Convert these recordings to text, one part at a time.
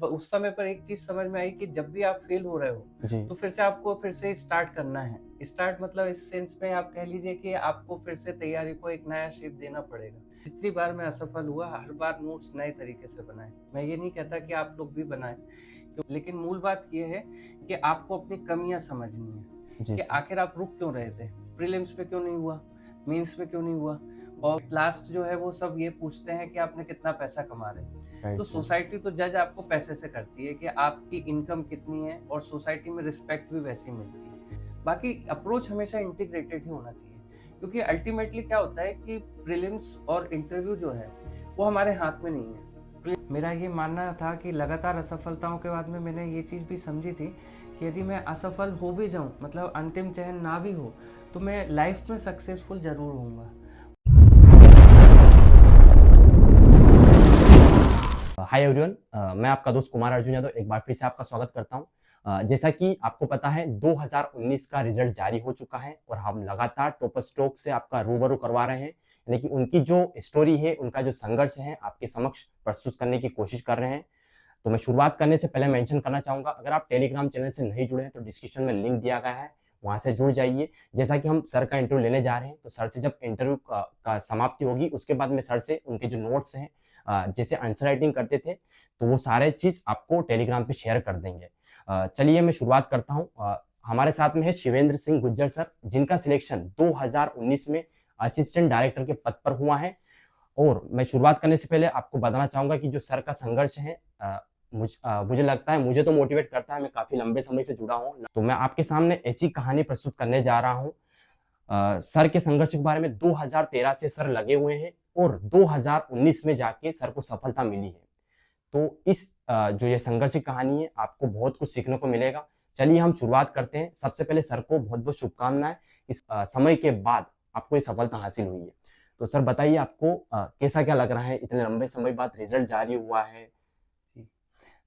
उस समय पर एक चीज समझ में आई कि जब भी आप फेल हो रहे हो जी, तो फिर से आपको फिर से स्टार्ट करना है। स्टार्ट मतलब इस सेंस में आप कह लीजिए कि आपको फिर से तैयारी को एक नया शेप देना पड़ेगा। जितनी बार मैं असफल हुआ हर बार नोट्स नए तरीके से बनाए। मैं ये नहीं कहता कि आप लोग भी बनाएं, लेकिन मूल बात ये है कि आपको अपनी कमियां समझनी है जी कि सर। आखिर आप रुक क्यों रहे थे, प्रीलिम्स में क्यों नहीं हुआ, मेंस में क्यों नहीं हुआ, और लास्ट जो है वो सब ये पूछते हैं कि आपने कितना पैसा कमा रहे हैं। राइट तो सर। सोसाइटी तो जज आपको पैसे से करती है कि आपकी इनकम कितनी है, और सोसाइटी में रिस्पेक्ट भी वैसी मिलती है। बाकी अप्रोच हमेशा इंटीग्रेटेड ही होना चाहिए, क्योंकि अल्टीमेटली क्या होता है कि प्रीलिम्स और इंटरव्यू जो है वो हमारे हाथ में नहीं है। मेरा ये मानना था कि लगातार असफलताओं के बाद में मैंने ये चीज़ भी समझी थी कि यदि मैं असफल हो भी जाऊं, मतलब अंतिम चयन ना भी हो, तो मैं लाइफ में सक्सेसफुल जरूर होऊंगा। हाय एवरीवन, मैं आपका दोस्त कुमार अर्जुन यादव एक बार फिर से आपका स्वागत करता हूं। जैसा कि आपको पता है 2019 का रिजल्ट जारी हो चुका है और हम लगातार टॉपर स्ट्रोक से आपका रूबरू करवा रहे हैं, यानी कि उनकी जो स्टोरी है, उनका जो संघर्ष है आपके समक्ष प्रस्तुत करने की कोशिश कर रहे हैं। तो मैं शुरुआत करने से पहले मेंशन करना चाहूंगा, अगर आप टेलीग्राम चैनल से नहीं जुड़े हैं तो डिस्क्रिप्शन में लिंक दिया गया है, वहां से जुड़ जाइए। जैसा कि हम सर का इंटरव्यू लेने जा रहे हैं, तो सर से जब इंटरव्यू का समाप्ति होगी उसके बाद में सर से उनके जो नोट्स हैं, जैसे आंसर राइटिंग करते थे, तो वो सारे चीज आपको टेलीग्राम पे शेयर कर देंगे। चलिए मैं शुरुआत करता हूँ। हमारे साथ में है शिवेंद्र सिंह गुज्जर सर, जिनका सिलेक्शन 2019 में असिस्टेंट डायरेक्टर के पद पर हुआ है। और मैं शुरुआत करने से पहले आपको बताना चाहूंगा कि जो सर का संघर्ष है, मुझे लगता है, मुझे तो मोटिवेट करता है। मैं काफी लंबे समय से जुड़ा हूँ, तो मैं आपके सामने ऐसी कहानी प्रस्तुत करने जा रहा हूँ। सर के संघर्ष के बारे में 2013 से सर लगे हुए हैं और 2019 में जाके सर को सफलता मिली है। तो इस जो ये संघर्ष की कहानी है, आपको बहुत कुछ सीखने को मिलेगा। चलिए हम शुरुआत करते हैं। सबसे पहले सर को बहुत बहुत शुभकामनाएं, इस समय के बाद आपको ये सफलता हासिल हुई है। तो सर बताइए, आपको कैसा क्या लग रहा है, इतने लंबे समय बाद रिजल्ट जारी हुआ है। जी,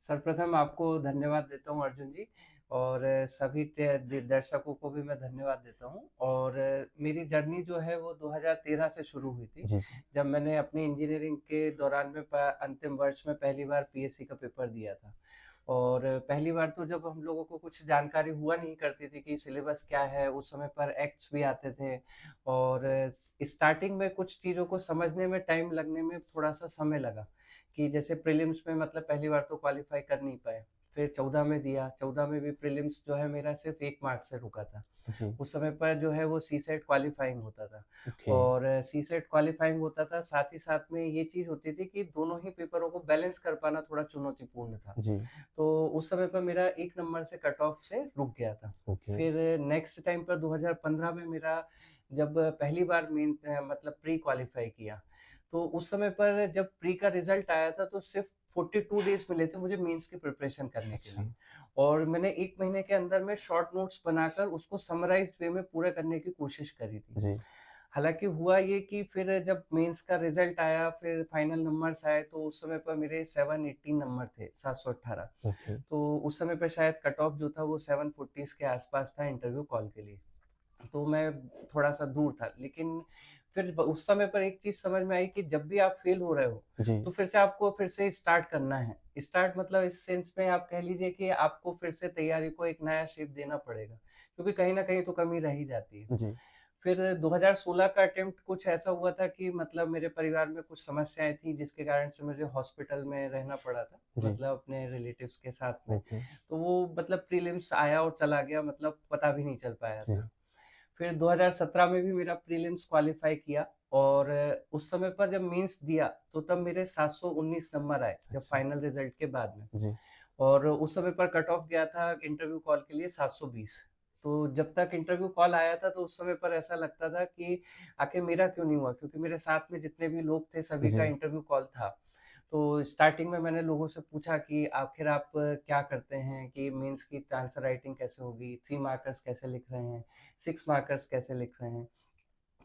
सर्वप्रथम आपको धन्यवाद देता हूँ अर्जुन जी, और सभी दर्शकों को भी मैं धन्यवाद देता हूँ। और मेरी जर्नी जो है वो 2013 से शुरू हुई थी, जी सर। जब मैंने अपनी इंजीनियरिंग के दौरान में अंतिम वर्ष में पहली बार पीएससी का पेपर दिया था। और पहली बार तो जब हम लोगों को कुछ जानकारी हुआ नहीं करती थी कि सिलेबस क्या है, उस समय पर एक्ट्स भी आते थे, और स्टार्टिंग में कुछ चीज़ों को समझने में टाइम लगने में थोड़ा सा समय लगा। कि जैसे प्रीलिम्स में मतलब पहली बार तो क्वालिफाई कर नहीं पाए, फिर 14 में दिया, 14 में भी प्रीलिम्स जो है मेरा सिर्फ 1 मार्क से रुका था। जी। उस समय पर जो है वो सी सेट क्वालिफाइंग होता था, ओके। और सी सेट क्वालिफाइंग होता था, साथ ही साथ में ये चीज़ होती थी कि दोनों ही पेपरों को बैलेंस कर पाना थोड़ा चुनौतीपूर्ण था। जी। तो उस समय पर मेरा 1 नंबर से कट ऑफ से रुक गया था। ओके। फिर नेक्स्ट टाइम पर 2015 में मेरा जब पहली बार मेन मतलब प्री क्वालिफाई किया, तो उस समय पर जब प्री का रिजल्ट आया था तो सिर्फ 42 डेज मिले थे मुझे मेंस की प्रिपरेशन करने के अच्छा। लिए। और मैंने 1 महीने के अंदर में शॉर्ट नोट्स बनाकर उसको समराइज्ड वे में पूरा करने की कोशिश करी थी। जी। हालाँकि हुआ ये कि फिर जब मेंस का रिज़ल्ट आया, फिर फाइनल नंबर्स आए, तो उस समय पर मेरे 718 नंबर थे, 718। ओके। तो उस समय पे शायद कट ऑफ जो था वो 740s के आसपास था इंटरव्यू कॉल के लिए। तो मैं थोड़ा-सा दूर था, लेकिन फिर उस समय पर एक चीज़ समझ में आई कि जब भी आप फेल हो रहे हो, जी। तो फिर से आपको फिर से स्टार्ट करना है। स्टार्ट मतलब इस सेंस में आप कह लीजिए कि आपको फिर से तैयारी को एक नया शेप देना पड़ेगा, क्योंकि कहीं न कहीं तो कमी रह ही जाती है। जी। फिर 2016 का अटेम्प्ट कुछ ऐसा हुआ था कि मतलब मेरे परिवार में कुछ समस्याएँ थी, जिसके कारण से मुझे हॉस्पिटल में रहना पड़ा था, जी। मतलब अपने रिलेटिव्स के साथ में। ओके। तो वो मतलब प्रीलिम्स आया और चला गया, मतलब पता भी नहीं चल पाया जी। था। फिर 2017 में भी मेरा प्रीलिम्स क्वालिफाई किया, और उस समय पर जब मेंस दिया तो तब मेरे 719 नंबर आए, जब अच्छा। फाइनल रिजल्ट के बाद में। जी। और उस समय पर कट ऑफ गया था इंटरव्यू कॉल के लिए 720। तो जब तक इंटरव्यू कॉल आया था तो उस समय पर ऐसा लगता था कि आखिर मेरा क्यों नहीं हुआ, क्योंकि मेरे साथ में जितने भी लोग थे सभी का जी। इंटरव्यू कॉल था। तो स्टार्टिंग में मैंने लोगों से पूछा कि आखिर आप क्या करते हैं, कि मेंस की आंसर राइटिंग कैसे होगी, 3 मार्कर्स कैसे लिख रहे हैं, 6 मार्कर्स कैसे लिख रहे हैं।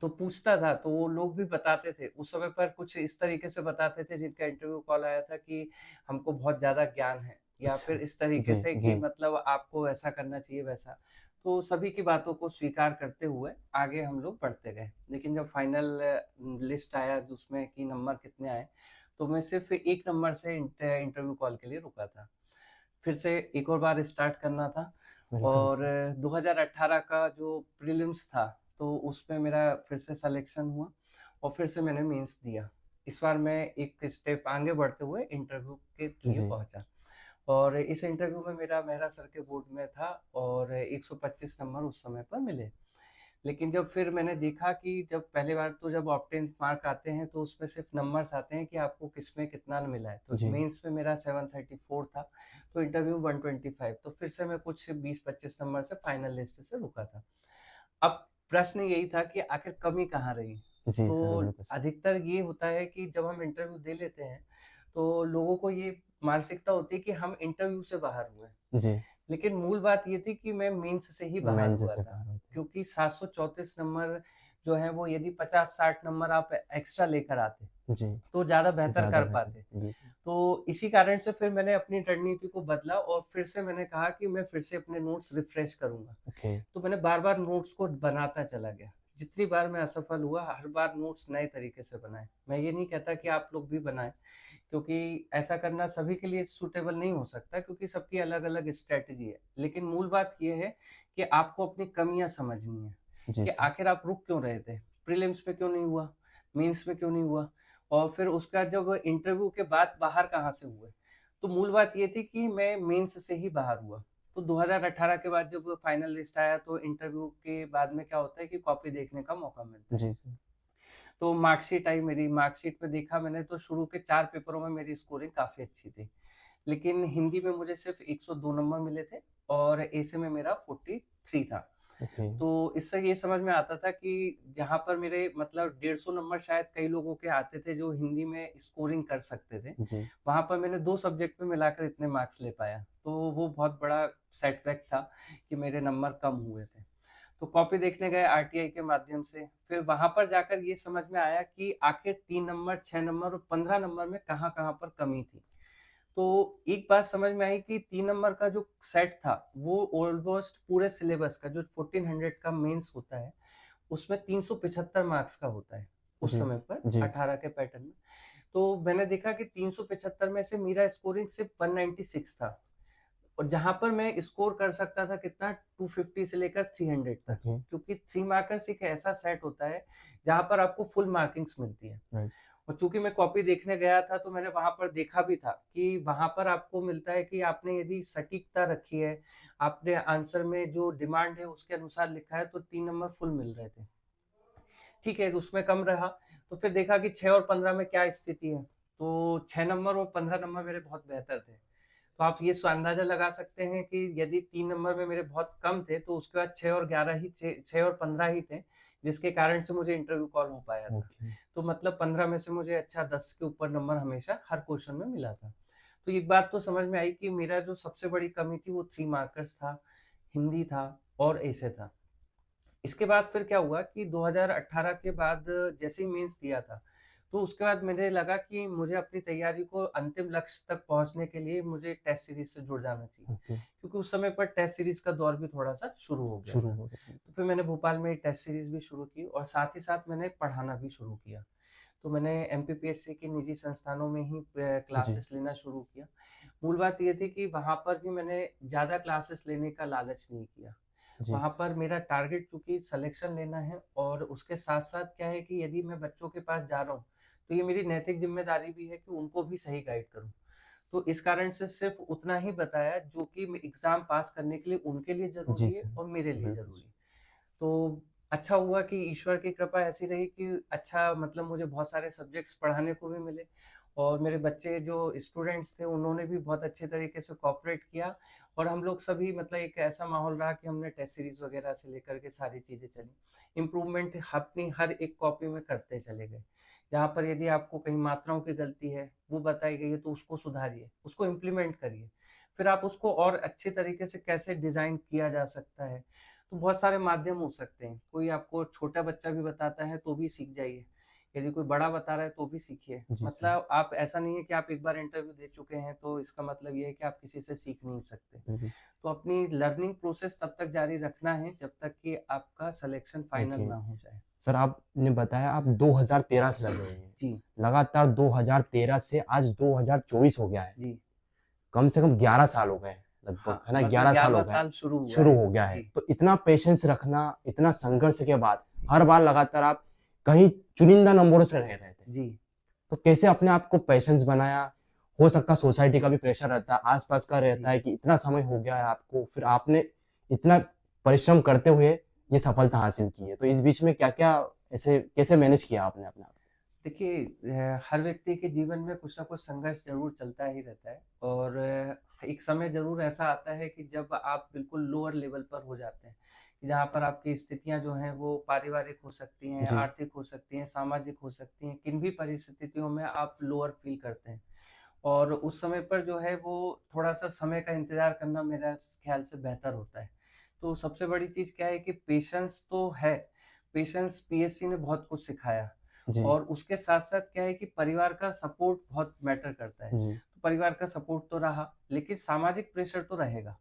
तो पूछता था तो वो लोग भी बताते थे, उस समय पर कुछ इस तरीके से बताते थे जिनका इंटरव्यू कॉल आया था कि हमको बहुत ज़्यादा ज्ञान है, या अच्छा। फिर इस तरीके जी। से कि जी। मतलब आपको ऐसा करना चाहिए वैसा। तो सभी की बातों को स्वीकार करते हुए आगे हम लोग बढ़ते गए। लेकिन जब फाइनल लिस्ट आया जिसमें कि नंबर कितने आए, तो मैं सिर्फ एक नंबर से इंटरव्यू कॉल के लिए रुका था। फिर से एक और बार स्टार्ट करना था बिल्कुल और सर। 2018 का जो प्रीलिम्स था तो उसमें मेरा फिर से सिलेक्शन हुआ और फिर से मैंने मेंस दिया। इस बार मैं एक स्टेप आगे बढ़ते हुए इंटरव्यू के लिए जी। पहुंचा और इस इंटरव्यू में मेरा मेहरा सर के बोर्ड में था और 125 नंबर उस समय पर मिले। लेकिन जब फिर मैंने देखा कि जब पहली बार तो जब ऑप्टेन मार्क आते हैं तो उसमें सिर्फ नंबर्स आते हैं कि आपको किसमें कितना मिला है। तो जी। मेंस में मेरा 734 था, तो इंटरव्यू 125, तो फिर से मैं कुछ 20-25 नंबर से फाइनल लिस्ट से रुका था। अब प्रश्न यही था कि आखिर कमी कहाँ रही? जी सर, तो बिल्कुल सर। अधिकतर ये होता है कि जब हम इंटरव्यू दे लेते हैं, तो लोगों को ये मानसिकता होती है कि हम इंटरव्यू से बाहर हुए। जी, लेकिन मूल बात ये थी कि मैं मेंस से ही बाहर मेंस हुआ से था, बाहर होते हैं। क्योंकि 734 नंबर जो है वो यदि 50-60 नंबर आप एक्स्ट्रा लेकर आते, जी, तो ज़्यादा बेहतर ज़्यादा कर बेहतर, पाते। बिल्कुल। तो इसी कारण से फिर मैंने अपनी रणनीति को बदला और फिर से मैंने कहा कि मैं फिर से अपने नोट्स रिफ्रेश करूँगा। ओके। तो मैंने बार-बार नोट्स को बनाता चला गया। जितनी बार मैं असफल हुआ, हर बार नोट्स नए तरीके से बनाए। मैं ये नहीं कहता कि आप लोग भी बनाएँ, क्योंकि ऐसा करना सभी के लिए सूटेबल नहीं हो सकता, क्योंकि सबकी अलग-अलग स्ट्रैटेजी है। लेकिन मूल बात ये है कि आपको अपनी कमियाँ समझनी है, जी कि सर। आखिर आप रुक क्यों रहे थे? प्रीलिम्स में क्यों नहीं हुआ? मेंस में क्यों नहीं हुआ? और फिर उसका जब इंटरव्यू के बाद बाहर कहाँ से हुए? तो मूल बात ये थी कि मैं मेंस से ही बाहर हुआ। तो 2018 के बाद जब फाइनल लिस्ट आया तो इंटरव्यू के बाद में क्या होता है कि कॉपी देखने का मौका मिलता है। जी सर। तो मार्कशीट आई मेरी, मार्कशीट में देखा मैंने तो शुरू के 4 पेपरों में मेरी स्कोरिंग काफ़ी अच्छी थी। लेकिन हिंदी में मुझे सिर्फ़ 102 नंबर मिले थे और ऐसे में मेरा 43 था। ओके। तो इससे ये समझ में आता था कि जहाँ पर मेरे मतलब 150 नंबर शायद कई लोगों के आते थे जो हिंदी में स्कोरिंग कर सकते थे, जी। वहाँ पर मैंने 2 सब्जेक्ट में मिलाकर इतने मार्क्स ले पाया। तो वो बहुत बड़ा सेटबैक था कि मेरे नंबर कम हुए थे। तो कॉपी देखने गए आरटीआई के माध्यम से, फिर वहाँ पर जाकर ये समझ में आया कि आखिर 3 नंबर, 6 नंबर और 15 नंबर में कहाँ-कहाँ पर कमी थी। तो एक बात समझ में आई कि 3 नंबर का जो सेट था, वो ऑलमोस्ट पूरे सिलेबस का जो 1400 का मेंस होता है, उसमें 375 मार्क्स का होता है, उस जी। समय पर जी। 18 के पैटर्न में। तो मैंने देखा कि 375 में से मेरा स्कोरिंग सिर्फ 196 था और जहाँ पर मैं स्कोर कर सकता था कितना 250 से लेकर 300 तक, ओके। क्योंकि 3 मार्कर्स एक ऐसा सेट होता है, जहाँ पर आपको फुल मार्किंग्स मिलती है। राइट। और चूँकि मैं कॉपी देखने गया था तो मैंने वहाँ पर देखा भी था कि वहाँ पर आपको मिलता है कि आपने यदि सटीकता रखी है, आपने आंसर में जो डिमांड है उसके अनुसार लिखा है तो 3 नंबर फुल मिल रहे थे। ठीक है, उसमें कम रहा, तो फिर देखा कि 6 और 15 में क्या स्थिति है। तो 6 नंबर और 15 नंबर मेरे बहुत बेहतर थे। तो आप ये अंदाज़ा लगा सकते हैं कि यदि 3 नंबर में मेरे बहुत कम थे तो उसके बाद 6 और 11 ही 6 और 15 ही थे, जिसके कारण से मुझे इंटरव्यू कॉल हो पाया था। ओके। तो मतलब 15 में से मुझे अच्छा 10 के ऊपर नंबर हमेशा हर क्वेश्चन में मिला था। तो एक बात तो समझ में आई कि मेरा जो सबसे बड़ी कमी थी वो 3 मार्कर्स था, हिंदी था और ऐसे था। इसके बाद फिर क्या हुआ कि 2018 के बाद जैसे ही मेंस दिया था, तो उसके बाद मुझे लगा कि मुझे अपनी तैयारी को अंतिम लक्ष्य तक पहुँचने के लिए मुझे टेस्ट सीरीज़ से जुड़ जाना चाहिए। ओके। क्योंकि उस समय पर टेस्ट सीरीज़ का दौर भी थोड़ा-सा शुरू हो गया शुरू था। हो गया। तो फिर मैंने भोपाल में टेस्ट सीरीज़ भी शुरू की और साथ ही साथ मैंने पढ़ाना भी शुरू किया। तो मैंने एमपीपीएससी की निजी संस्थानों में ही जी। क्लासेस लेना शुरू किया। मूल बात ये थी कि वहाँ पर भी मैंने ज़्यादा क्लासेस लेने का लालच नहीं किया। जी। वहाँ पर मेरा टारगेट चूँकि सिलेक्शन लेना है और उसके साथ-साथ क्या है कि यदि मैं बच्चों के पास जा रहा हूँ, तो ये मेरी नैतिक ज़िम्मेदारी भी है कि उनको भी सही गाइड करूँ। तो इस कारण से सिर्फ़ उतना ही बताया जो कि एग्ज़ाम पास करने के लिए उनके लिए जी ज़रूरी है सर, और मेरे लिए बिल्कुल। ज़रूरी है। तो अच्छा हुआ कि ईश्वर की कृपा ऐसी रही कि अच्छा मतलब मुझे बहुत सारे सब्जेक्ट्स पढ़ाने को भी मिले और मेरे बच्चे जो स्टूडेंट्स थे उन्होंने भी बहुत अच्छे तरीके से कोऑपरेट किया और हम लोग सभी मतलब एक ऐसा माहौल रहा कि हमने टेस्ट सीरीज वगैरह से लेकर के सारी चीज़ें चली। इम्प्रूवमेंट अपनी हर एक कॉपी में करते चले गए। जहाँ पर यदि आपको कहीं मात्राओं की गलती है, वो बताई गई है तो उसको सुधारिए, उसको इम्प्लीमेंट करिए। फिर आप उसको और अच्छे तरीके से कैसे डिज़ाइन किया जा सकता है, तो बहुत सारे माध्यम हो सकते हैं। कोई आपको छोटा बच्चा भी बताता है तो भी सीख जाइए यदि कोई बड़ा बता रहा है तो भी सीखिए। जी सर। मतलब आप ऐसा नहीं है कि आप एक बार इंटरव्यू दे चुके हैं तो इसका मतलब ये है कि आप किसी से सीख नहीं सकते। जी सर। तो अपनी लर्निंग प्रोसेस तब तक जारी रखना है जब तक कि आपका सिलेक्शन फाइनल ओके। ना हो जाए। सर आपने बताया आप 2013 से लगे हुए हैं। जी, लगातार 2013 से आज 2024 हो गया है। जी। कम से कम 11 साल हो गए लगभग, हाँ, है ना? मतलब 11 साल 11वां हो गए, साल शुरू हुआ शुरू है। हो गया है। जी, तो इतना पेशेंस रखना, इतना संघर्ष के बाद जी, हर बार लगातार आप कहीं चुनिंदा नंबरों से रह रहे थे। जी। तो कैसे अपने आप को पेशेंस बनाया? हो सकता है सोसाइटी का भी प्रेशर रहता है, आस-पास का रहता जी। है कि इतना समय हो गया है आपको, फिर आपने इतना परिश्रम करते हुए ये सफलता हासिल की है। तो इस बीच में क्या-क्या ऐसे कैसे मैनेज किया आपने अपने आप देखिए हर व्यक्ति के जीवन में कुछ ना कुछ संघर्ष ज़रूर चलता ही रहता है और एक समय ज़रूर ऐसा आता है कि जब आप बिल्कुल लोअर लेवल पर हो जाते हैं, जहाँ पर आपकी स्थितियाँ जो हैं वो पारिवारिक हो सकती हैं, जी, आर्थिक हो सकती हैं, सामाजिक हो सकती हैं, किन भी परिस्थितियों में आप लोअर फ़ील करते हैं। और उस समय पर जो है वो थोड़ा-सा समय का इंतज़ार करना मेरा ख़्याल से बेहतर होता है। तो सबसे बड़ी चीज़ क्या है कि पेशेंस तो है, पेशेंस पीएससी ने बहुत कुछ सिखाया जी, और उसके साथ-साथ क्या है कि परिवार का सपोर्ट बहुत मैटर करता है। जी, तो परिवार का सपोर्ट तो रहा, लेकिन सामाजिक प्रेशर तो रहेगा।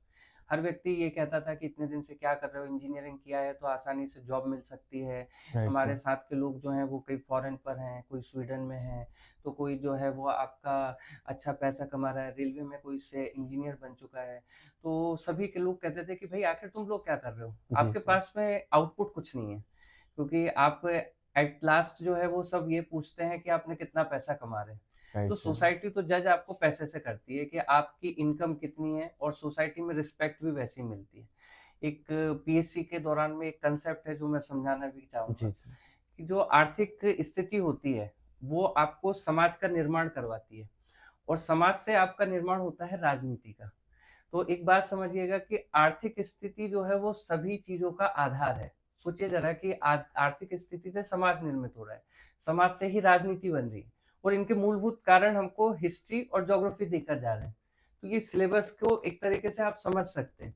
हर व्यक्ति ये कहता था कि इतने दिन से क्या कर रहे हो, इंजीनियरिंग किया है तो आसानी से जॉब मिल सकती है। राइट हमारे सर। साथ के लोग जो हैं वो कई फ़ॉरेन पर हैं, कोई स्वीडन में है, तो कोई जो है वो आपका अच्छा पैसा कमा रहा है, रेलवे में कोई से इंजीनियर बन चुका है। तो सभी के लोग कहते थे कि भई आखिर तुम लोग क्या कर रहे हो? जी आपके सर, पास में आउटपुट कुछ नहीं है। क्योंकि आप एट लास्ट जो है वो सब ये पूछते हैं कि आपने कितना पैसा कमा रहे हैं। राइट तो सर। सोसाइटी तो जज आपको पैसे से करती है कि आपकी इनकम कितनी है और सोसाइटी में रिस्पेक्ट भी वैसी मिलती है। एक पीएससी के दौरान में एक कांसेप्ट है जो मैं समझाना भी चाहूँगा जी सर, कि जो आर्थिक स्थिति होती है, वो आपको समाज का निर्माण करवाती है और समाज से आपका निर्माण होता है राजनीति का। तो एक बात समझिएगा कि आर्थिक स्थिति जो है वो सभी चीज़ों का आधार है। सोचिए ज़रा कि आर्थिक स्थिति से समाज निर्मित हो रहा है, समाज से ही राजनीति बन रही है और इनके मूलभूत कारण हमको हिस्ट्री और ज्योग्राफी देकर जा रहे हैं। तो ये सिलेबस को एक तरीके से आप समझ सकते हैं।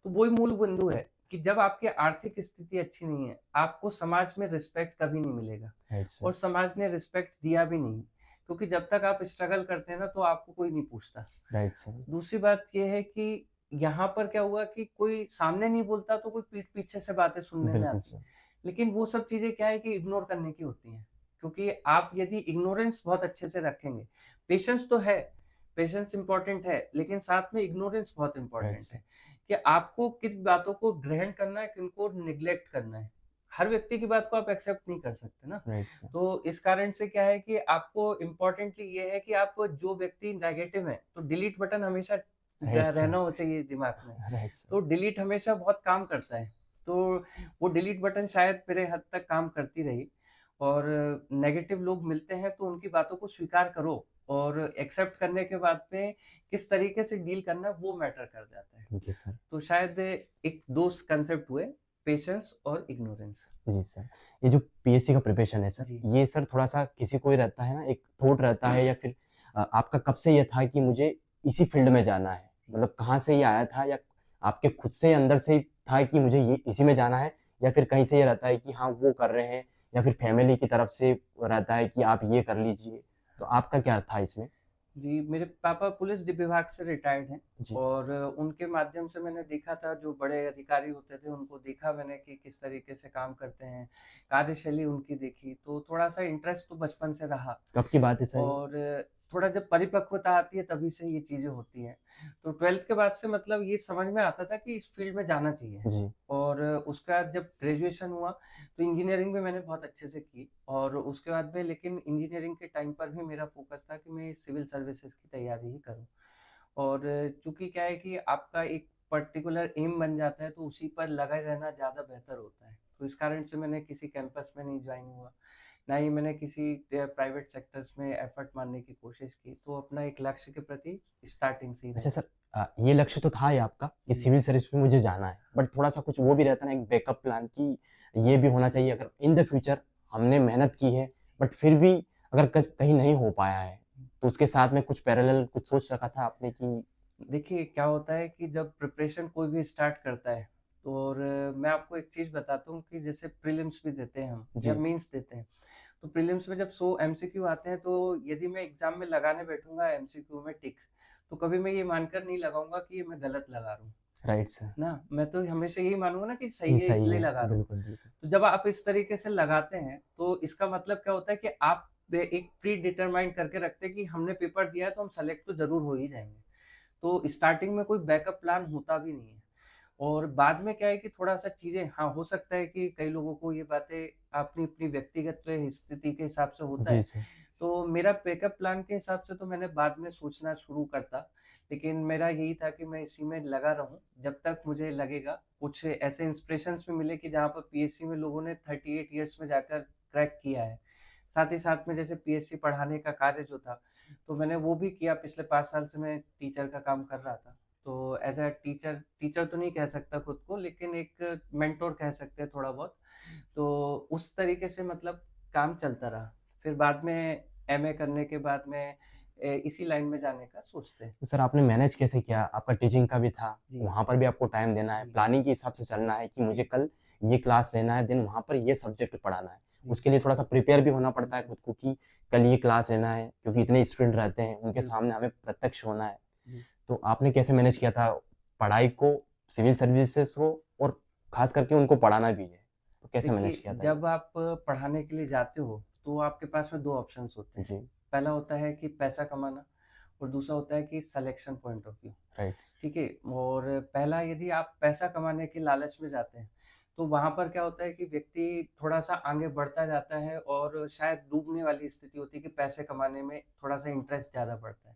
तो वही मूल बिंदु है कि जब आपकी आर्थिक स्थिति अच्छी नहीं है, आपको समाज में रिस्पेक्ट कभी नहीं मिलेगा राइट सर, और समाज ने रिस्पेक्ट दिया भी नहीं। क्योंकि जब तक आप स्ट्रगल करते हैं ना तो आपको कोई नहीं पूछता। राइट सर, दूसरी बात ये है कि यहाँ पर क्या हुआ कि कोई सामने नहीं बोलता तो कोई पीठ पीछे से बातें सुनने में बिल्कुल आती। सर। लेकिन वो सब चीज़ें क्या है कि इग्नोर करने की होती हैं। क्योंकि आप यदि इग्नोरेंस बहुत अच्छे से रखेंगे, पेशेंस तो है, पेशेंस इम्पोर्टेंट है, लेकिन साथ में इग्नोरेंस बहुत राइट इम्पोर्टेंट सर, है कि आपको किन बातों को ग्रहण करना है, किनको नेग्लेक्ट करना है। हर व्यक्ति की बात को आप एक्सेप्ट नहीं कर सकते ना। राइट सर, तो इस कारण से क्या है कि आपको इम्पोर्टेंटली ये है कि आप जो व्यक्ति नेगेटिव है, तो डिलीट बटन हमेशा राइट सर, रहना हो चाहिए दिमाग में। राइट सर, तो डिलीट हमेशा बहुत काम करता है। तो वो डिलीट बटन शायद मेरे हद तक काम करती रही और नेगेटिव लोग मिलते हैं तो उनकी बातों को स्वीकार करो और एक्सेप्ट करने के बाद में किस तरीके से डील करना है वो मैटर कर जाता है। Okay sir. तो शायद एक 2 कंसेप्ट हुए, पेशेंस और इग्नोरेंस। जी सर। ये जो पीएससी का प्रिपरेशन है सर, जी। ये सर थोड़ा-सा किसी को ही रहता है ना, एक थॉट रहता है या फिर आपका कब से ये था कि मुझे इसी फ़ील्ड में जाना है? मतलब कहाँ से ये आया था या आपके खुद से अंदर से ही था कि मुझे ये इसी में जाना है या फिर कहीं से ये रहता है कि हाँ, वो कर रहे हैं या फिर फैमिली की तरफ से रहता है कि आप ये कर लीजिए? तो आपका क्या था इसमें? जी, मेरे पापा पुलिस विभाग से रिटायर्ड हैं जी, और उनके माध्यम से मैंने देखा था जो बड़े अधिकारी होते थे उनको देखा मैंने कि किस तरीके से काम करते हैं, कार्यशैली उनकी देखी, तो थोड़ा-सा इंटरेस्ट तो बचपन से रहा। कब की बात है सर ये? और थोड़ा जब परिपक्वता आती है तभी से ये चीज़ें होती हैं। तो 12th के बाद से मतलब ये समझ में आता था कि इस फ़ील्ड में जाना चाहिए जी, और उसके बाद जब ग्रेजुएशन हुआ तो इंजीनियरिंग भी मैंने बहुत अच्छे से की और उसके बाद में लेकिन इंजीनियरिंग के टाइम पर भी मेरा फ़ोकस था कि मैं सिविल सर्विसेज़ की तैयारी ही करूँ। और चूँकि क्या है कि आपका एक पर्टिकुलर एम बन जाता है तो उसी पर लगा रहना ज़्यादा बेहतर होता है। तो इस कारण से मैंने किसी कैंपस में नहीं जॉइन हुआ। ना ही मैंने किसी प्राइवेट सेक्टर्स में एफर्ट मारने की कोशिश की, तो अपना एक लक्ष्य के प्रति स्टार्टिंग से ही अच्छा रहा। सर ये लक्ष्य तो था ही आपका कि जी, सिविल सर्विस में मुझे जाना है, बट थोड़ा-सा कुछ वो भी रहता है ना एक बैकअप प्लान कि ये भी होना चाहिए अगर इन द फ्यूचर हमने मेहनत की है, बट फिर भी अगर कहीं नहीं हो पाया है, तो उसके साथ में कुछ पैरेलल कुछ सोच रखा था आपने कि देखिए क्या होता है कि जब प्रिपरेशन कोई भी स्टार्ट करता है, तो और मैं आपको एक चीज़ बताता हूँ कि जैसे प्रीलिम्स भी देते हैं हम या जी, मेंस देते हैं, तो प्रीलिम्स में जब 100 एमसीक्यू आते हैं, तो यदि मैं एग्जाम में लगाने बैठूंगा एमसीक्यू में टिक, तो कभी मैं ये मानकर नहीं लगाऊंगा कि ये मैं गलत लगा रहा हूँ राइट सर। ना। मैं तो हमेशा यही मानूंगा ना कि ये सही है सही इसलिए है, लगा रहा हूँ। बिल्कुल बिल्कुल। तो जब आप इस तरीके से लगाते हैं तो इसका मतलब क्या होता है कि आप एक प्री डिटरमाइंड करके रखते हैं कि हमने पेपर दिया है तो हम सेलेक्ट तो जरूर हो ही जाएंगे। तो स्टार्टिंग में कोई बैकअप प्लान होता भी नहीं है। और बाद में क्या है कि थोड़ा सा चीजें, हाँ हो सकता है कि कई लोगों को ये बातें अपनी अपनी व्यक्तिगत स्थिति के हिसाब से होता जी है। सर। तो मेरा बैकअप प्लान के हिसाब से तो मैंने बाद में सोचना शुरू करता, लेकिन मेरा यही था कि मैं इसी में लगा रहूं जब तक मुझे लगेगा। कुछ ऐसे इंस्पिरेशंस भी मिले कि जहाँ पर पीएससी में लोगों ने 38 ईयर्स में जाकर क्रैक किया है। साथ ही साथ में जैसे पीएससी पढ़ाने का कार्य जो था, तो मैंने वो भी किया। पिछले 5 साल से मैं टीचर का काम कर रहा था। तो एज अ टीचर, टीचर तो नहीं कह सकता खुद को, लेकिन एक मेंटोर कह सकते हैं थोड़ा बहुत। तो उस तरीके से मतलब काम चलता रहा। फिर बाद में एमए करने के बाद में इसी लाइन में जाने का सोचते हैं। तो सर आपने मैनेज कैसे किया? आपका टीचिंग का भी था, जी वहाँ पर भी आपको टाइम देना है, जी प्लानिंग के हिसाब से चलना है कि मुझे कल ये क्लास लेना है, देन वहाँ पर ये सब्जेक्ट पढ़ाना है। जी उसके लिए थोड़ा-सा प्रिपेयर भी होना पड़ता है खुद को कि कल ये क्लास लेना है, क्योंकि इतने स्टूडेंट रहते हैं, उनके बिल्कुल सामने हमें प्रत्यक्ष होना है। जी। तो आपने कैसे मैनेज किया था पढ़ाई को, सिविल सर्विसेज़ को और ख़ास करके उनको पढ़ाना भी है, तो कैसे मैनेज देखिए, किया था ये? जब आप पढ़ाने के लिए जाते हो तो आपके पास में दो ऑप्शंस होते हैं। जी, पहला होता है कि पैसा कमाना, और दूसरा होता है कि selection point of view. Right. ठीक है। और पहला, यदि आप पैसा कमाने के लालच में जाते हैं, तो वहां पर क्या होता है कि व्यक्ति थोड़ा सा आगे बढ़ता जाता है और शायद डूबने वाली स्थिति होती है कि पैसे कमाने में थोड़ा सा इंटरेस्ट ज्यादा बढ़ता है।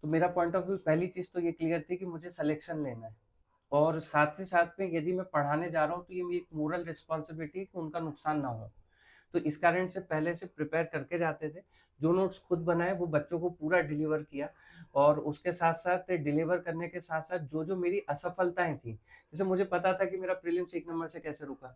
तो मेरा पॉइंट ऑफ व्यू, पहली चीज तो ये क्लियर थी कि मुझे सिलेक्शन लेना है। और साथ ही साथ में यदि मैं पढ़ाने जा रहा हूँ तो ये मेरी एक मोरल रिस्पॉन्सिबिलिटी है कि उनका नुकसान ना हो। तो इस कारण से पहले से प्रिपेयर करके जाते थे। जो नोट्स खुद बनाए वो बच्चों को पूरा डिलीवर किया। और उसके साथ साथ डिलीवर करने के साथ साथ जो जो मेरी असफलताएं थी, जैसे मुझे पता था कि मेरा प्रीलिम्स 1 नंबर से कैसे रुका,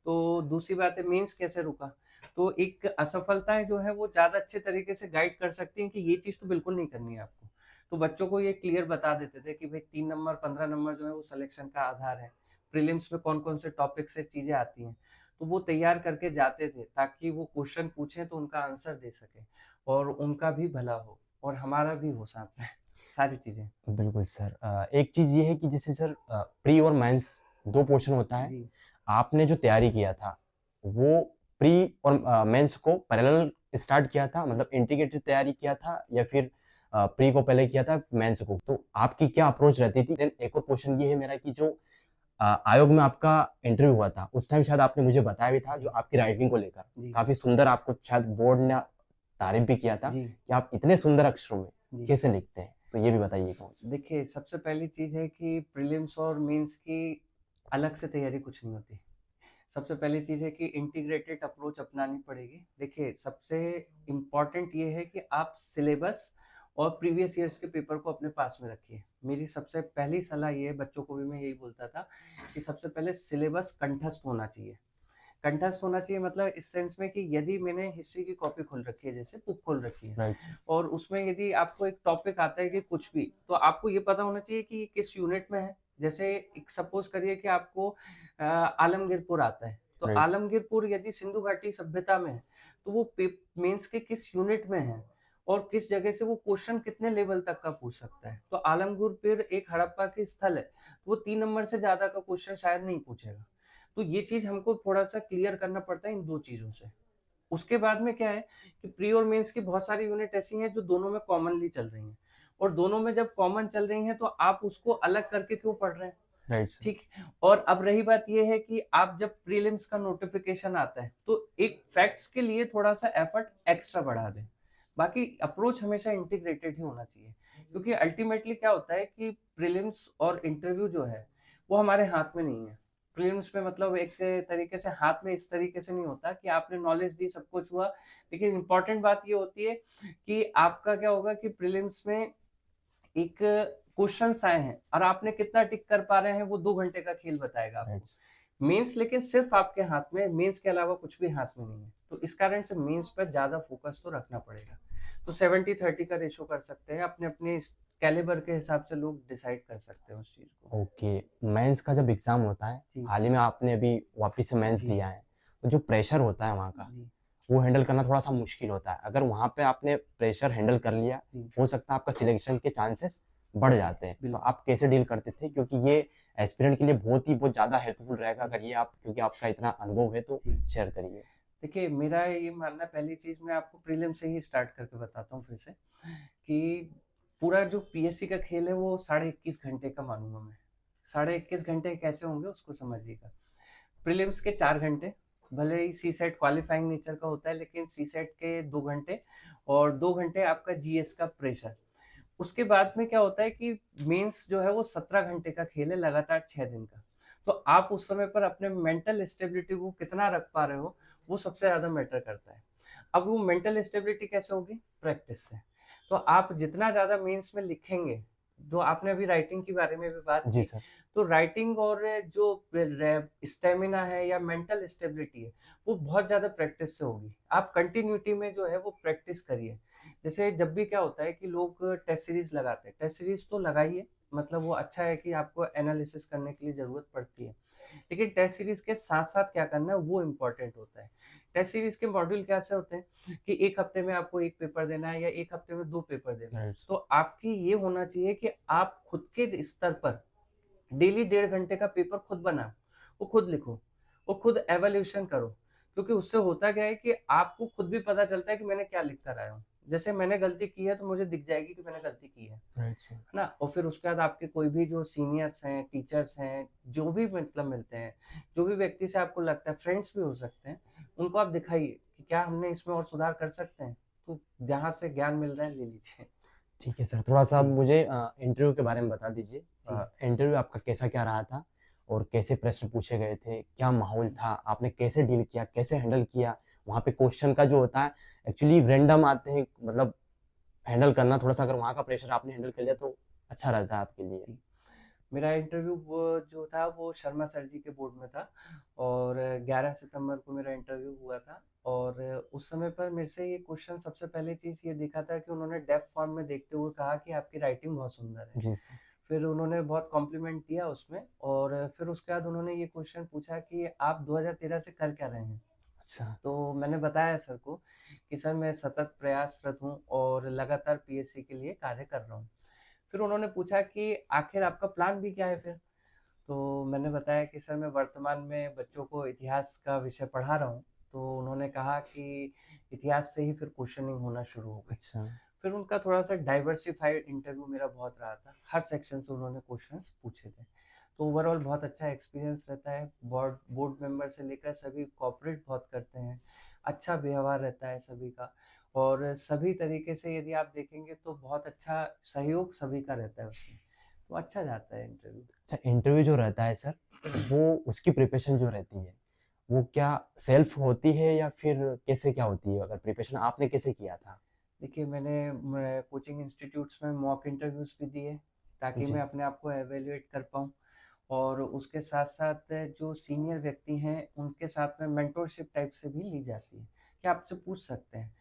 तो दूसरी बात है मेंस कैसे रुका। तो एक असफलताएं जो है वो ज्यादा अच्छे तरीके से गाइड कर सकती हैं कि ये चीज तो बिल्कुल नहीं करनी है आपको। तो बच्चों को ये क्लियर बता देते थे कि भाई 3 नंबर 15 नंबर जो है वो सिलेक्शन का आधार है। प्रीलिम्स में कौन कौन से टॉपिक से चीजें आती हैं, तो वो तैयार करके जाते थे ताकि वो क्वेश्चन पूछें तो उनका आंसर दे सके, और उनका भी भला हो और हमारा भी हो साथ में सारी चीजें। बिल्कुल सर। एक चीज़ ये है कि जैसे सर प्री और मेंस 2 पोर्शन होता है। जी आपने जो तैयारी किया था, वो प्री और मेंस को पैरेलल स्टार्ट किया था, मतलब इंटीग्रेटेड तैयारी किया था या फिर प्री को पहले किया था, मेंस को? तो आपकी क्या अप्रोच रहती थी? देन एक और क्वेश्चन ये है मेरा कि जो आयोग में आपका इंटरव्यू हुआ था, उस टाइम शायद आपने मुझे बताया भी था जो जी आपकी राइटिंग को लेकर, जी काफ़ी सुंदर आपको शायद बोर्ड ने तारीफ़ भी किया था जी कि आप इतने सुंदर अक्षरों में जी। कैसे लिखते हैं? तो ये भी बताइएगा मुझे। देखिए, सबसे पहली चीज है कि प्रीलिम्स और मेंस की अलग से तैयारी कुछ नहीं होती। सबसे पहली चीज है कि इंटीग्रेटेड अप्रोच अपनानी पड़ेगी। देखिए, सबसे इम्पोर्टेंट ये है कि आप सिलेबस और प्रीवियस ईयर्स के पेपर को अपने पास में रखिए। मेरी सबसे पहली सलाह ये है, बच्चों को भी मैं यही बोलता था कि सबसे पहले सिलेबस कंठस्थ होना चाहिए। कंठस्थ होना चाहिए मतलब इस सेंस में कि यदि मैंने हिस्ट्री की कॉपी खोल रखी है, जैसे बुक खोल रखी है, राइट। और उसमें यदि आपको एक टॉपिक आता है कि कुछ भी, तो आपको ये पता होना चाहिए कि किस यूनिट में है। जैसे सपोज करिए कि आपको आलमगीरपुर आता है, तो राइट। आलमगीरपुर यदि सिंधु घाटी सभ्यता में है, तो वो मेंस के किस यूनिट में है और किस जगह से वो क्वेश्चन कितने लेवल तक का पूछ सकता है। तो आलमगीरपुर एक हड़प्पा की स्थल है, तो वो 3 नंबर से ज्यादा का क्वेश्चन शायद नहीं पूछेगा। तो ये चीज हमको थोड़ा सा क्लियर करना पड़ता है इन दो चीजों से। उसके बाद में क्या है कि प्री और मेंस की बहुत सारी यूनिट ऐसी हैं जो दोनों में कॉमनली चल रही हैं, और दोनों में जब कॉमन चल रही हैं तो आप उसको अलग करके क्यों पढ़ रहे हैं। Right sir. ठीक। और अब रही बात यह है कि आप जब प्रीलिम्स का नोटिफिकेशन आता है तो एक फैक्ट्स के लिए थोड़ा सा एफर्ट एक्स्ट्रा बढ़ा दें। बाकी अप्रोच हमेशा इंटीग्रेटेड ही होना चाहिए, क्योंकि अल्टीमेटली क्या होता है कि प्रीलिम्स और इंटरव्यू जो है वो हमारे हाथ में नहीं है। प्रीलिम्स में मतलब एक तरीके से हाथ में इस तरीके से नहीं होता कि आपने नॉलेज दी, सब कुछ हुआ, लेकिन इंपॉर्टेंट बात ये होती है कि आपका क्या होगा कि प्रीलिम्स में एक क्वेश्चंस आए हैं और आपने कितना टिक कर पा रहे हैं वो 2 घंटे का खेल बताएगा राइट। आपको। मेंस लेकिन सिर्फ आपके हाथ में, मेंस के अलावा कुछ भी हाथ में नहीं है, तो इस कारण से मेंस पर ज्यादा फोकस तो रखना पड़ेगा। तो 70-30 का रेशो कर सकते हैं, अपने अपने कैलिबर के हिसाब से लोग डिसाइड कर सकते हैं उस चीज को। ओके। मेंस का जब एग्ज़ाम होता है, जी हाल ही में आपने अभी वापस से मेंस जी दिया है, तो जो प्रेशर होता है वहाँ का, जी वो हैंडल करना थोड़ा सा मुश्किल होता है। अगर वहाँ पे आपने प्रेशर हैंडल कर लिया, जी, हो सकता है आपका सिलेक्शन के चांसेस बढ़ जाते हैं। तो बिल्कुल। आप कैसे डील करते थे? क्योंकि ये एस्पिरेंट के लिए बहुत ज़्यादा हेल्पफुल रहेगा अगर ये आप, क्योंकि आपका इतना अनुभव है, तो जी। शेयर करिए। देखिए, मेरा ये मानना है, पहली चीज़ मैं आपको प्रीलिम से ही स्टार्ट करके बताता हूँ फिर से, कि पूरा जो पीएससी का खेल है वो साढ़े 21 घंटे का मानूँगा मैं। साढ़े 21 घंटे कैसे होंगे उसको समझिएगा। प्रीलिम्स के 4 घंटे, भले ही सीसेट क्वालिफाइंग नेचर का होता है, लेकिन सीसेट के 2 घंटे और 2 घंटे आपका जीएस का प्रेशर। उसके बाद में क्या होता है कि मेंस जो है वो 17 घंटे का खेल है, लगातार 6 दिन का। तो आप उस समय पर अपने मेंटल स्टेबिलिटी को कितना रख पा रहे हो, वो सबसे ज़्यादा मैटर करता है। अब वो मेंटल स्टेबिलिटी कैसे होगी? प्रैक्टिस से। तो आप जितना ज़्यादा मेंस में लिखेंगे, जो आपने अभी राइटिंग के बारे में भी बात जी की, सर। तो राइटिंग और जो स्टेमिना है या मेंटल स्टेबिलिटी है, वो बहुत ज़्यादा प्रैक्टिस से होगी। आप कंटिन्यूटी में जो है वो प्रैक्टिस करिए। जैसे जब भी क्या होता है कि लोग टेस्ट सीरीज लगाते हैं, टेस्ट सीरीज तो लगाइए, मतलब वो अच्छा है कि आपको एनालिसिस करने के लिए ज़रूरत पड़ती है। लेकिन टेस्ट सीरीज के साथ साथ क्या करना है वो इम्पोर्टेंट होता है। टेस्ट सीरीज के मॉड्यूल कैसे होते हैं कि एक हफ्ते में आपको एक पेपर देना है या एक हफ्ते में 2 पेपर देना है। राइट। तो आपकी ये होना चाहिए कि आप खुद के स्तर पर डेली 1.5 घंटे का पेपर खुद बनाओ, वो खुद लिखो, वो खुद एवोल्यूशन करो। क्योंकि उससे होता क्या है कि आपको खुद भी पता चलता है कि मैंने क्या लिख कर आया हूँ। जैसे मैंने गलती की है तो मुझे दिख जाएगी कि मैंने गलती की है। Right sir. है ना? और फिर उसके बाद आपके कोई भी जो सीनियर्स हैं, टीचर्स हैं, जो भी मतलब मिलते हैं, जो भी व्यक्ति से आपको लगता है, फ्रेंड्स भी हो सकते हैं, उनको आप दिखाइए कि क्या हमने इसमें और सुधार कर सकते हैं। तो जहाँ से ज्ञान मिल रहा है ले लीजिए। ठीक है सर, थोड़ा-सा आप जी, मुझे इंटरव्यू के बारे में बता दीजिए। जी। इंटरव्यू आपका कैसा क्या रहा था? और कैसे प्रश्न पूछे गए थे? क्या माहौल था? आपने कैसे डील किया? कैसे हैंडल किया? वहाँ पे क्वेश्चन का जो होता है एक्चुअली रैंडम आते हैं, मतलब हैंडल करना थोड़ा-सा, अगर वहाँ का प्रेशर आपने हैंडल कर लिया तो अच्छा रहता है आपके लिए। जी। मेरा इंटरव्यू वो जो था वो शर्मा सर जी के बोर्ड में था और 11 सितंबर को मेरा इंटरव्यू हुआ था। और उस समय पर मेरे से ये क्वेश्चन, सबसे पहले चीज़ ये देखा था कि उन्होंने डेफ फॉर्म में देखते हुए कहा कि आपकी राइटिंग बहुत सुंदर है। जी सर। फिर उन्होंने बहुत कॉम्प्लीमेंट दिया उसमें और फिर उसके बाद उन्होंने ये क्वेश्चन पूछा कि आप 2013 से कर क्या रहे हैं? अच्छा। तो मैंने बताया सर को कि सर मैं सतत प्रयासरत हूँ और लगातार पीएससी के लिए कार्य कर रहा हूँ। फिर उन्होंने पूछा कि आखिर आपका प्लान भी क्या है फिर? तो मैंने बताया कि सर मैं वर्तमान में बच्चों को इतिहास का विषय पढ़ा रहा हूँ। तो उन्होंने कहा कि इतिहास से ही फिर क्वेश्चनिंग होना शुरू हो गई। अच्छा। फिर उनका थोड़ा-सा डाइवर्सिफ़ाइड इंटरव्यू मेरा बहुत रहा था। हर सेक्शन से उन्होंने क्वेश्चंस पूछे थे। तो ओवरऑल बहुत अच्छा एक्सपीरियंस रहता है। बोर्ड बोर्ड मेंबर से लेकर सभी कोऑपरेट बहुत करते हैं। अच्छा व्यवहार रहता है सभी का और सभी तरीके से यदि आप देखेंगे तो बहुत अच्छा सहयोग सभी का रहता है उसमें। तो अच्छा जाता है इंटरव्यू। अच्छा, इंटरव्यू जो रहता है सर, वो उसकी प्रिपरेशन जो रहती है, वो क्या सेल्फ होती है या फिर कैसे क्या होती है? अगर प्रिपरेशन आपने कैसे किया था? देखिए मैं कोचिंग इंस्टीट्यूट्स में मॉक इंटरव्यूज़ भी दिए ताकि मैं जी। अपने आप को एवेल्युएट कर पाऊँ। और उसके साथ-साथ जो सीनियर व्यक्ति हैं, उनके साथ में मेंटरशिप टाइप से भी ली जाती है, कि आपसे पूछ सकते हैं।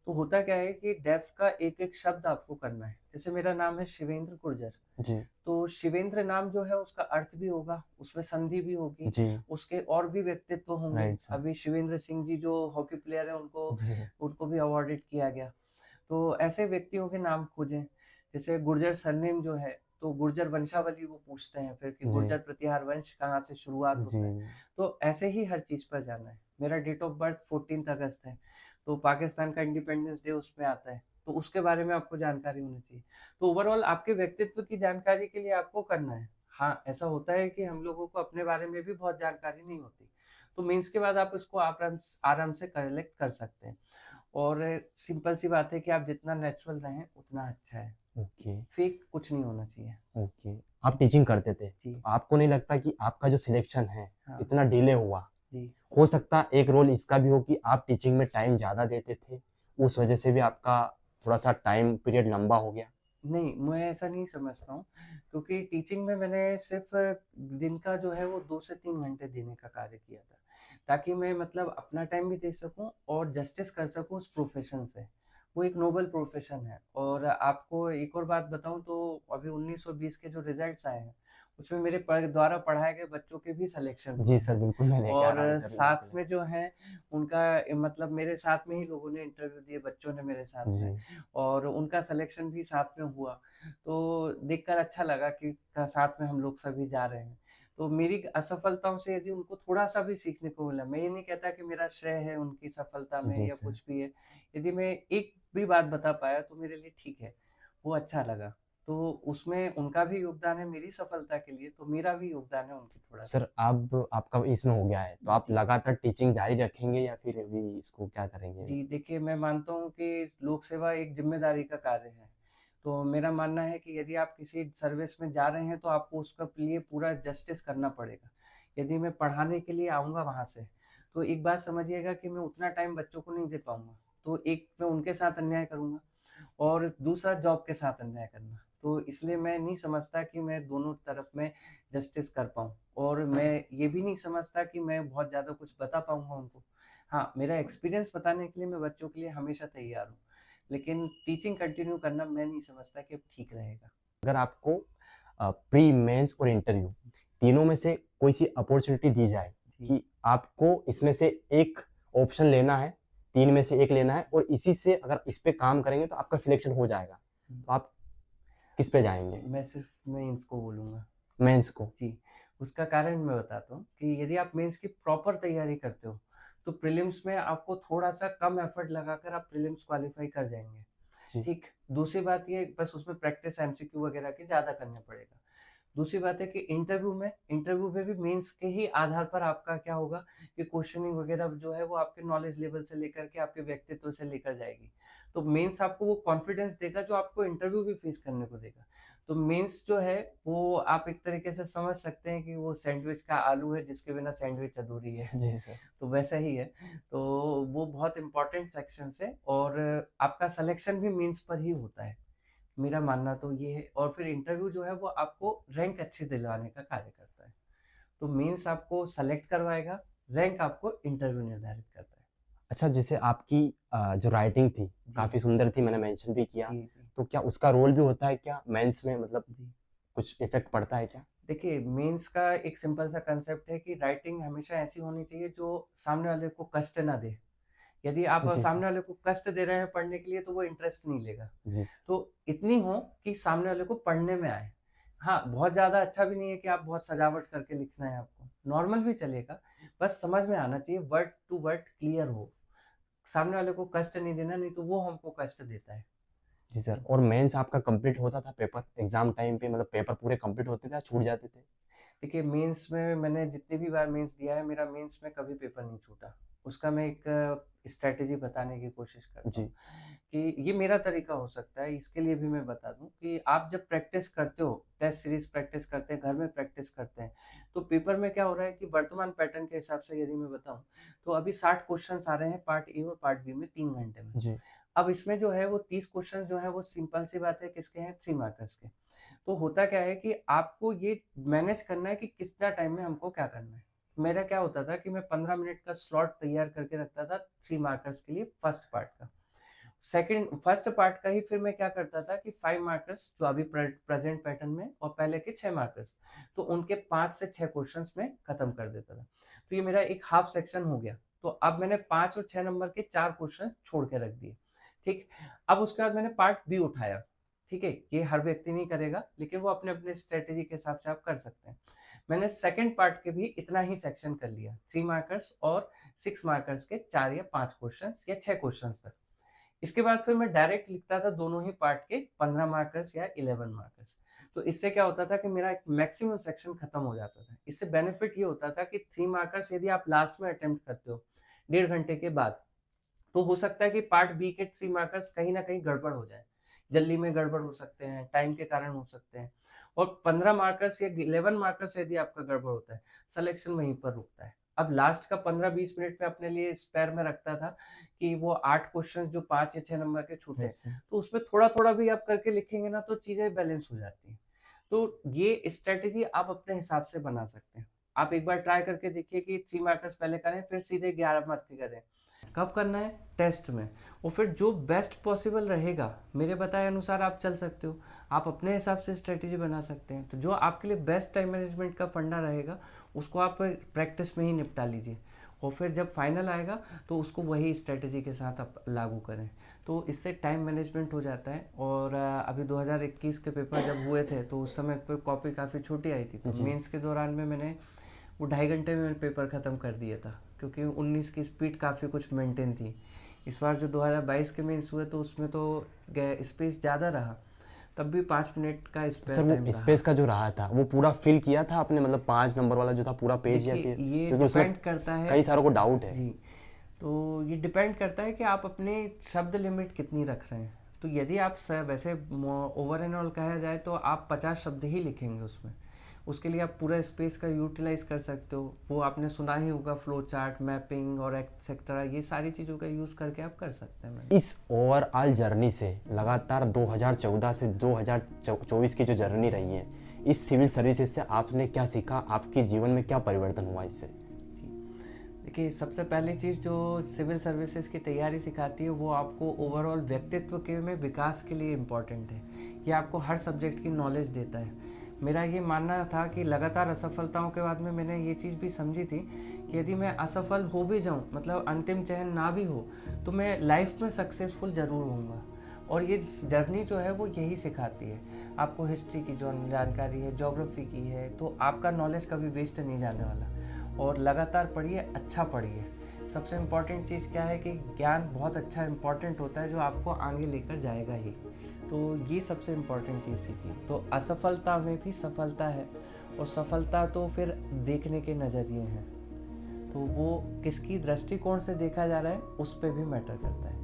तो होता क्या है कि डेफ का एक-एक शब्द आपको करना है। जैसे मेरा नाम है शिवेंद्र गुर्जर, जी। तो शिवेंद्र नाम जो है उसका अर्थ भी होगा, उसमें संधि भी होगी, जी। उसके और भी व्यक्तित्व होंगे। Right sir. अभी शिवेंद्र सिंह जी जो हॉकी प्लेयर हैं, उनको जी। उनको भी अवॉर्डेड किया गया। तो ऐसे व्यक्तियों के नाम खोजें। जैसे गुर्जर सरनेम जो है, तो गुर्जर वंशावली वो पूछते हैं फिर कि जी। गुर्जर प्रतिहार वंश कहाँ से शुरुआत जी। होता है। तो ऐसे ही हर चीज़ पर जाना है। मेरा डेट ऑफ बर्थ 14th अगस्त है, तो पाकिस्तान का इंडिपेंडेंस डे उसमें आता है, तो उसके बारे में आपको जानकारी होनी चाहिए। तो ओवरऑल आपके व्यक्तित्व की जानकारी के लिए आपको करना है। हाँ, ऐसा होता है कि हम लोगों को अपने बारे में भी बहुत जानकारी नहीं होती, तो मेंस के बाद आप इसको आराम आराम से कलेक्ट कर सकते हैं। और सिंपल सी बात है कि आप जितना नेचुरल रहें उतना अच्छा है। ओके। फेक कुछ नहीं होना चाहिए। ओके। आप टीचिंग करते थे, जी, तो आपको नहीं लगता कि आपका जो सिलेक्शन है, हाँ, इतना डिले हुआ? जी। हो सकता है एक रोल इसका भी हो कि आप टीचिंग में टाइम ज़्यादा देते थे, उस वजह से भी आपका थोड़ा-सा टाइम पीरियड लंबा हो गया? नहीं, मैं ऐसा नहीं समझता हूँ, क्योंकि टीचिंग में मैंने सिर्फ़ दिन का जो है वो 2 से 3 घंटे देने का कार्य किया था, ताकि मैं मतलब अपना टाइम भी दे सकूँ और जस्टिस कर सकूँ उस प्रोफ़ेशन से। वो एक नोबल प्रोफ़ेशन है और आपको एक और बात बताऊँ तो अभी 19 और 20 के जो रिज़ल्ट्स आए हैं, उसमें मेरे द्वारा पढ़ाए गए बच्चों के भी सिलेक्शन जी हुए सर, हैं। बिल्कुल मैं लेके आ और रहा हूँ इंटरव्यू आपके साथ लिए में सर। जो है उनका मतलब मेरे साथ में ही लोगों ने इंटरव्यू दिए, बच्चों ने मेरे साथ में, जी, और उनका सिलेक्शन भी साथ में हुआ। तो देखकर अच्छा लगा कि साथ में हम लोग सभी जा रहे हैं। तो मेरी असफलताओं से यदि उनको थोड़ा-सा भी सीखने को मिला, मैं ये नहीं कहता कि मेरा श्रेय है उनकी सफलता में जी या सर। कुछ भी है। यदि मैं एक भी बात बता पाया तो मेरे लिए ठीक है, वो अच्छा लगा। तो उसमें उनका भी योगदान है मेरी सफलता के लिए, तो मेरा भी योगदान है उनकी थोड़ा-सा। सर अब आपका इसमें हो गया है, तो आप जी। लगातार टीचिंग जारी रखेंगे या फिर अभी इसको क्या करेंगे अभी? जी, देखिए मैं मानता हूँ कि लोक सेवा एक ज़िम्मेदारी का कार्य है। तो मेरा मानना है कि यदि आप किसी सर्विस में जा रहे हैं तो आपको उसका लिए पूरा जस्टिस करना पड़ेगा। यदि मैं पढ़ाने के लिए आऊँगा वहाँ से, तो एक बात समझिएगा कि मैं उतना टाइम बच्चों को नहीं दे पाऊँगा। तो एक मैं उनके साथ अन्याय करूँगा और दूसरा जॉब के साथ अन्याय करना। तो इसलिए मैं नहीं समझता कि मैं दोनों तरफ में जस्टिस कर पाऊँ, और मैं ये भी नहीं समझता कि मैं बहुत ज़्यादा कुछ बता पाऊँगा उनको। हाँ, मेरा एक्सपीरियंस बताने के लिए मैं बच्चों के लिए हमेशा तैयार हूँ, लेकिन टीचिंग कंटिन्यू करना मैं नहीं समझता कि अब ठीक रहेगा। अगर आपको प्री, मेंस और इंटरव्यू तीनों में से कोई सी अपॉर्चुनिटी दी जाए जी। कि आपको इसमें से एक ऑप्शन लेना है, 3 में से 1 लेना है और इसी से अगर इस पे काम करेंगे तो आपका सिलेक्शन हो जाएगा। हुँ। तो आप किस पे जाएँगे? मैं सिर्फ़ मेंस को बोलूँगा। मेंस को? जी, उसका कारण मैं बताता हूँ कि यदि आप मेंस की प्रॉपर तैयारी करते हो, तो प्रीलिम्स में आपको थोड़ा-सा कम एफर्ट लगाकर आप प्रीलिम्स क्वालीफाई कर जाएँगे। जी, ठीक, दूसरी बात ये बस उसमें प्रैक्टिस एमसीक्यू वगैरह की ज़्यादा करने पड़ेगा। दूसरी बात है कि इंटरव्यू में भी मेंस के ही आधार पर आपका क्या होगा कि क्वेश्चनिंग वगैरह जो है वो आपके नॉलेज लेवल से लेकर के आपके व्यक्तित्व से लेकर जाएगी। तो मेंस आपको वो कॉन्फिडेंस देगा जो आपको इंटरव्यू भी फेस करने को देगा। तो मेंस जो है वो आप एक तरीके से समझ सकते हैं कि वो सैंडविच का आलू है जिसके बिना सैंडविच अधूरी है। जी सर। तो वैसा ही है। तो वो बहुत इम्पोर्टेंट सेक्शंस है, और आपका सिलेक्शन भी मेंस पर ही होता है। मेरा मानना तो ये है, और फिर इंटरव्यू जो है वो आपको रैंक अच्छी दिलवाने का कार्य करता है। तो मेंस आपको सेलेक्ट करवाएगा, रैंक आपको इंटरव्यू निर्धारित करता है। अच्छा जैसे आपकी जो राइटिंग थी, जी, काफ़ी सुंदर थी, मैंने मेंशन भी किया। जी, जी, तो क्या उसका रोल भी होता है क्या मेंस में मतलब जी। कुछ इफ़ेक्ट पड़ता है क्या? देखिए, मेंस का एक सिंपल सा कांसेप्ट है कि राइटिंग हमेशा ऐसी होनी चाहिए जो सामने वाले को कष्ट ना दे। यदि आप जी सर। सामने वाले को कष्ट दे रहे हैं पढ़ने के लिए तो वो इंटरेस्ट नहीं लेगा। जी सर। तो इतनी हो कि सामने वाले को पढ़ने में आए। हाँ, बहुत ज़्यादा अच्छा भी नहीं है कि आप बहुत सजावट करके लिखना है आपको, नॉर्मल भी चलेगा, बस समझ में आना चाहिए, वर्ड टू वर्ड क्लियर हो। सामने वाले को कष्ट नहीं देना, नहीं तो वो हमको कष्ट देता है। जी सर जी। और मेंस आपका कंप्लीट होता था पेपर एग्ज़ाम टाइम पे मतलब पेपर पूरे कंप्लीट होते थे या छूट जाते थे? देखिए, मेंस में मैंने जितनी भी बार मेंस दिया है, मेरा मेंस में कभी पेपर नहीं छूटा। उसका मैं एक स्ट्रैटेजी बताने की कोशिश करता हूँ जी, कि ये मेरा तरीका हो सकता है, इसके लिए भी मैं बता दूँ कि आप जब प्रैक्टिस करते हो, टेस्ट सीरीज़ प्रैक्टिस करते हैं, घर में प्रैक्टिस करते हैं, तो पेपर में क्या हो रहा है कि वर्तमान पैटर्न के हिसाब से यदि मैं बताऊँ, तो अभी 60 क्वेश्चन्स आ रहे हैं पार्ट ए और पार्ट बी में 3 घंटे में। जी, अब इसमें जो है वो 30 क्वेश्चन जो है वो सिंपल सी बात है किसके हैं, 3 मार्कर्स के। तो होता क्या है कि आपको ये मैनेज करना है कि कितना टाइम में हमको क्या करना है। मेरा क्या होता था कि मैं 15 मिनट का स्लॉट तैयार करके रखता था 3 मार्कर्स के लिए फर्स्ट पार्ट का। सेकंड फर्स्ट पार्ट का ही फिर मैं क्या करता था कि 5 मार्कर्स जो अभी प्रेजेंट पैटर्न में और पहले के 6 मार्कर्स, तो उनके 5 से 6 क्वेश्चंस में खत्म कर देता था। तो ये मेरा एक हाफ सेक्शन हो गया। तो अब मैंने 5 और 6 नंबर के 4 क्वेश्चन छोड़ के रख दिए। ठीक, अब उसके बाद मैंने पार्ट बी उठाया। ठीक है, ये हर व्यक्ति नहीं करेगा, लेकिन वो अपने अपने स्ट्रेटेजी के हिसाब से आप कर सकते हैं। मैंने सेकंड पार्ट के भी इतना ही सेक्शन कर लिया, 3 मार्कर्स और 6 मार्कर्स के 4 या 5 क्वेश्चंस या 6 क्वेश्चंस तक। इसके बाद फिर मैं डायरेक्ट लिखता था दोनों ही पार्ट के 15 मार्कर्स या 11 मार्कर्स। तो इससे क्या होता था कि मेरा एक मैक्सिमम सेक्शन खत्म हो जाता था। इससे बेनिफिट ये होता था कि 3 मार्कर्स यदि आप लास्ट में अटेम्प्ट करते हो, 1.5 घंटे के बाद, तो हो सकता है कि पार्ट बी के 3 मार्कर्स कहीं न कहीं गड़बड़ हो जाए। जल्दी में गड़बड़ हो सकते हैं, टाइम के कारण हो सकते हैं, और 15 मार्कर्स या 11 मार्कर्स यदि आपका गड़बड़ होता है, सिलेक्शन वहीं पर रुकता है। अब लास्ट का 15-20 मिनट मैं अपने लिए स्पेयर में रखता था कि वो 8 क्वेश्चंस जो 5 या 6 नंबर के छूटे, अच्छा, तो उसमें थोड़ा-थोड़ा भी आप करके लिखेंगे ना तो चीज़ें बैलेंस हो जाती हैं। तो ये स्ट्रैटेजी आप अपने हिसाब से बना सकते हैं। आप एक बार ट्राई करके देखिए कि 3 मार्कर्स पहले करें, फिर सीधे 11 मार्क के करें। कब करना है? टेस्ट में। और फिर जो बेस्ट पॉसिबल रहेगा मेरे बताए अनुसार आप चल सकते हो, आप अपने हिसाब से स्ट्रेटेजी बना सकते हैं। तो जो आपके लिए बेस्ट टाइम मैनेजमेंट का फंडा रहेगा उसको आप प्रैक्टिस में ही निपटा लीजिए, और फिर जब फाइनल आएगा तो उसको वही स्ट्रेटेजी के साथ आप लागू करें। तो इससे टाइम मैनेजमेंट हो जाता है। और अभी 2021 के पेपर जब हुए थे तो उस समय पर कॉपी काफ़ी छोटी आई थी, तो मेंस के दौरान में मैंने वो 2.5 घंटे में पेपर ख़त्म कर दिया था, क्योंकि 19 की स्पीड काफ़ी कुछ मेंटेन थी। इस बार जो 2022 के मेंस हुए तो उसमें तो स्पेस ज़्यादा रहा, तब भी 5 मिनट का स्पेस सर वो स्पेस का जो रहा था वो पूरा फिल किया था आपने, मतलब 5 नंबर वाला जो था पूरा पेज, या फिर ये क्योंकि उसमें डिपेंड करता है, कई सारों को डाउट है जी। तो ये डिपेंड करता है कि आप अपने शब्द लिमिट कितनी रख रहे हैं। तो यदि आप वैसे ओवर एंड ऑल कहा जाए तो आप 50 शब्द ही लिखेंगे उसमें, उसके लिए आप पूरा स्पेस का यूटिलाइज कर सकते हो। वो आपने सुना ही होगा, फ्लो चार्ट, मैपिंग और एक्सेट्रा, ये सारी चीज़ों का यूज़ करके आप कर सकते हैं। इस ओवरऑल जर्नी से लगातार 2014 से 2024 की जो जर्नी रही है, इस सिविल सर्विसेज से आपने क्या सीखा, आपके जीवन में क्या परिवर्तन हुआ इससे? देखिए, सबसे पहली चीज़ जो सिविल सर्विसेज की तैयारी सिखाती है वो आपको ओवरऑल व्यक्तित्व के में विकास के लिए इम्पॉर्टेंट है। ये आपको हर सब्जेक्ट की नॉलेज देता है। मेरा ये मानना था कि लगातार असफलताओं के बाद में मैंने ये चीज़ भी समझी थी कि यदि मैं असफल हो भी जाऊँ, मतलब अंतिम चयन ना भी हो, तो मैं लाइफ में सक्सेसफुल ज़रूर होऊंगा। और ये जर्नी जो है वो यही सिखाती है। आपको हिस्ट्री की जो जानकारी है, ज्योग्राफी की है, तो आपका नॉलेज कभी वेस्ट नहीं जाने वाला। और लगातार पढ़िए, अच्छा पढ़िए। सबसे इम्पॉर्टेंट चीज़ क्या है कि ज्ञान बहुत अच्छा इम्पॉर्टेंट होता है जो आपको आगे लेकर जाएगा ही। तो ये सबसे इम्पॉर्टेंट चीज़ सीखी। तो असफलता में भी सफलता है, और सफलता तो फिर देखने के नज़रिए हैं, तो वो किसकी दृष्टिकोण से देखा जा रहा है उस पर भी मैटर करता है।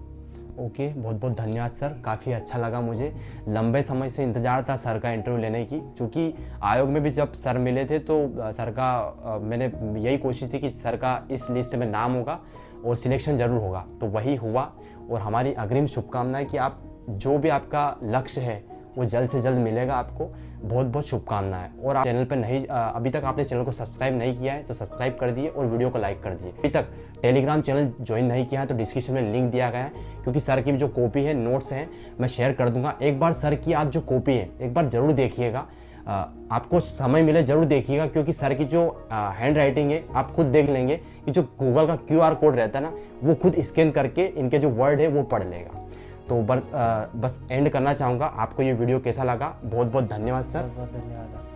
ओके, बहुत बहुत धन्यवाद सर, काफ़ी अच्छा लगा मुझे। लंबे समय से इंतज़ार था सर का इंटरव्यू लेने की, क्योंकि आयोग में भी जब सर मिले थे तो सर का मैंने यही कोशिश थी कि सर का इस लिस्ट में नाम होगा और सिलेक्शन ज़रूर होगा, तो वही हुआ। और हमारी अग्रिम शुभकामनाएं कि आप जो भी आपका लक्ष्य है वो जल्द से जल्द मिलेगा आपको। बहुत बहुत शुभकामनाएं। और आप चैनल पर नहीं, अभी तक आपने चैनल को सब्सक्राइब नहीं किया है तो सब्सक्राइब कर दिए और वीडियो को लाइक कर दिए। अभी तक टेलीग्राम चैनल ज्वाइन नहीं किया है तो डिस्क्रिप्शन में लिंक दिया गया है, क्योंकि सर की जो कॉपी है, नोट्स हैं, मैं शेयर कर दूंगा। एक बार सर की आप जो कॉपी है एक बार ज़रूर देखिएगा, आपको समय मिले ज़रूर देखिएगा, क्योंकि सर की जो हैंड राइटिंग है आप खुद देख लेंगे कि जो गूगल का QR कोड रहता है ना, वो खुद स्कैन करके इनके जो वर्ड है वो पढ़ लेगा। तो बस एंड करना चाहूँगा। आपको ये वीडियो कैसा लगा? बहुत बहुत धन्यवाद सर। बहुत धन्यवाद।